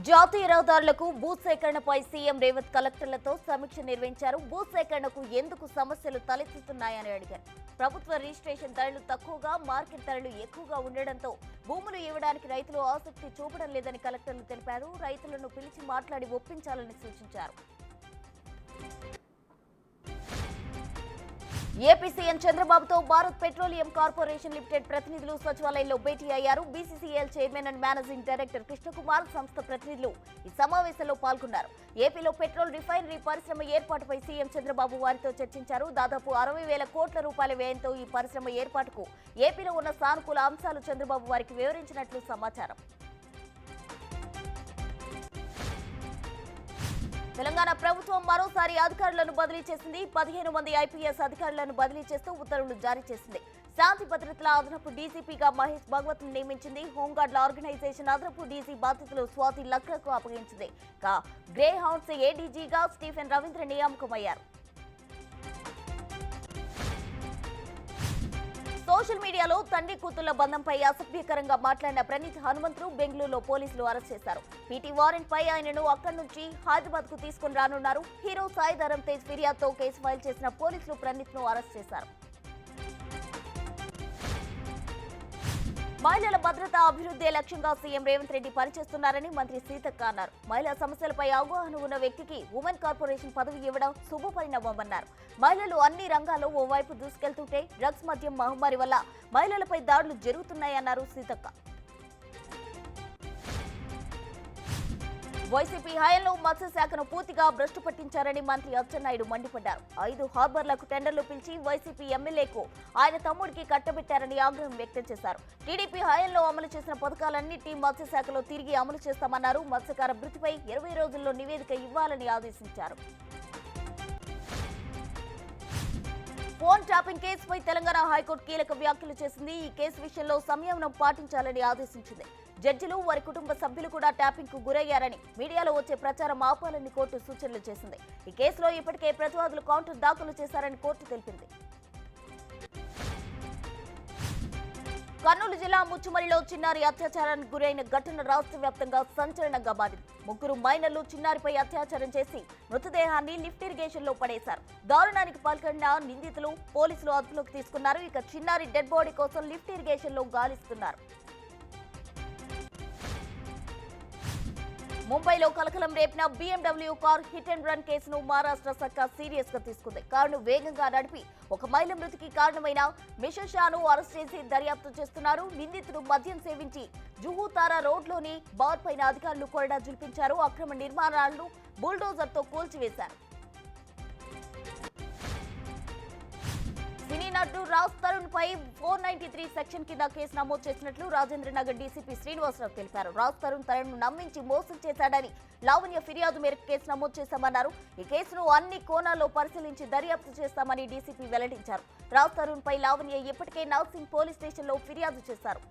జాతీయ రహదారులకు భూసేకరణపై సీఎం రేవంత్ కలెక్టర్లతో సమీక్ష నిర్వహించారు. భూసేకరణకు ఎందుకు సమస్యలు తలెత్తుతున్నాయని అడిగారు. ప్రభుత్వ రిజిస్ట్రేషన్ ధరలు తక్కువగా, మార్కెట్ ధరలు ఎక్కువగా ఉండడంతో భూములు ఇవ్వడానికి రైతులు ఆసక్తి చూపడం లేదని కలెక్టర్లు తెలిపారు. రైతులను పిలిచి మాట్లాడి ఒప్పించాలని సూచించారు. ఏపీ సీఎం చంద్రబాబుతో భారత్ పెట్రోలియం కార్పొరేషన్ లిమిటెడ్ ప్రతినిధులు సచివాలయంలో భేటీ అయ్యారు. BCCL chairman and managing director Krishna Kumar, సంస్థ ప్రతినిధులు ఈ సమావేశంలో పాల్గొన్నారు. ఏపీలో పెట్రోల్ రిఫైనరీ పరిశ్రమ ఏర్పాటుపై సీఎం చంద్రబాబు వారితో చర్చించారు. దాదాపు 60,000 కోట్ల రూపాయల వ్యయంతో ఈ పరిశ్రమ ఏర్పాటుకు ఏపీలో ఉన్న సానుకూల అంశాలు చంద్రబాబు వారికి వివరించినట్లు సమాచారం. తెలంగాణ ప్రభుత్వం మరోసారి అధికారులను బదిలీ చేసింది. 15 మంది ఐపీఎస్ అధికారులను బదిలీ చేస్తూ ఉత్తర్వులు జారీ చేసింది. శాంతి భద్రతల అదనపు డీసీపీగా మహేష్ భగవత్ ను నియమించింది. హోంగార్డుల ఆర్గనైజేషన్ అదనపు డీసీ బాధ్యతలు స్వాతి లక్రకు అప్పగించింది. గ్రే హౌన్స్ ఏడీజీగా స్టీఫెన్ రవీంద్ర నియామకమయ్యారు. సోషల్ మీడియాలో తండ్రి కూతుళ్ల బంధంపై అసభ్యకరంగా మాట్లాడిన ప్రణీత్ హనుమంతు బెంగళూరులో పోలీసులు అరెస్ట్ చేశారు. పీటీ వారెంట్ పై ఆయనను అక్కడి నుంచి హైదరాబాద్ కు తీసుకుని రానున్నారు. హీరో సాయి ధరమ్ తేజ్ ఫిర్యాదుతో కేసు ఫైల్ చేసిన పోలీసులు ప్రణీత్ ను అరెస్ట్ చేశారు. మహిళల భద్రత, అభివృద్ధి లక్ష్యంగా సీఎం రేవంత్ రెడ్డి పనిచేస్తున్నారని మంత్రి సీతక్క అన్నారు. మహిళా సమస్యలపై అవగాహన ఉన్న వ్యక్తికి ఉమెన్ కార్పొరేషన్ పదవి ఇవ్వడం శుభపరిణామన్నారు. మహిళలు అన్ని రంగాల్లో ఓవైపు దూసుకెళ్తుంటే డ్రగ్స్ మద్యం మహమ్మారి వల్ల మహిళలపై దాడులు జరుగుతున్నాయన్నారు సీతక్క. వైసీపీ హయాంలో మత్స్యశాఖను పూర్తిగా భ్రష్టు పట్టించారని మంత్రి అచ్చెన్నాయుడు మండిపడ్డారు. 5 హార్బర్లకు టెండర్లు పిలిచి వైసీపీ ఎమ్మెల్యేకు ఆయన తమ్ముడికి కట్టబెట్టారని ఆగ్రహం వ్యక్తం చేశారు. టీడీపీ హయాంలో అమలు చేసిన పథకాలన్నింటినీ మత్స్యశాఖలో తిరిగి అమలు చేస్తామన్నారు. మత్స్యకార వృత్తిపై 20 రోజుల్లో నివేదిక ఇవ్వాలని ఆదేశించారు. ఫోన్ ట్యాపింగ్ కేసుపై తెలంగాణ హైకోర్టు కీలక వ్యాఖ్యలు చేసింది. ఈ కేసు విషయంలో సంయమనం పాటించాలని ఆదేశించింది. జడ్జిలు, వారి కుటుంబ సభ్యులు కూడా ట్యాపింగ్ కు గురయ్యారని, మీడియాలో వచ్చే ప్రచారం ఆపాలని కోర్టు సూచనలు చేసింది. ఈ కేసులో ఇప్పటికే ప్రతివాదులు కౌంటర్ దాఖలు చేశారని కోర్టు తెలిపింది. కర్నూలు జిల్లా ముచ్చుమరిలో చిన్నారి అత్యాచారానికి గురైన ఘటన రాష్ట్ర వ్యాప్తంగా సంచలనంగా మారింది. 3 మైనర్లు చిన్నారిపై అత్యాచారం చేసి మృతదేహాన్ని లిఫ్ట్ ఇరిగేషన్ లో పడేశారు. దారుణానికి పాల్పడిన నిందితులు పోలీసులు అదుపులోకి తీసుకున్నారు. ఇక చిన్నారి డెడ్ బాడీ కోసం లిఫ్ట్ ఇరిగేషన్ లో గాలిస్తున్నారు. ముంబైలో కలకలం రేపిన BMW car hit and run కేసును మహారాష్ట్ర సర్కార్ సీరియస్ గా తీసుకుంది. కారును వేగంగా నడిపి ఒక మహిళ మృతికి కారణమైన మిషన్ షాను అరెస్ట్ చేసి దర్యాప్తు చేస్తున్నారు. నిందితుడు మద్యం సేవించి జుహూతారా రోడ్లోని బార్ పైన అధికారులు కొరడా జుల్పించారు. అక్రమ నిర్మాణాలను బుల్డోజర్ తో కూల్చివేశారు. సినీ నటుడు రాజ్ తరుణ్ పై 493 సెక్షన్ కింద కేసు నమోదు చేసినట్లు రాజేంద్రనగర్ డీసీపీ శ్రీనివాసరావు తెలిపారు. రాజ్ తరుణ్ తనను నమ్మించి మోసం చేశాడని లావణ్య ఫిర్యాదు మేరకు కేసు నమోదు చేశామన్నారు. ఈ కేసును అన్ని కోణాల్లో పరిశీలించి దర్యాప్తు చేస్తామని డీసీపీ వెల్లడించారు. రాజ్ తరుణ్ పై లావణ్య ఇప్పటికే నాగ్సింగ్ పోలీస్ స్టేషన్లో ఫిర్యాదు చేశారు.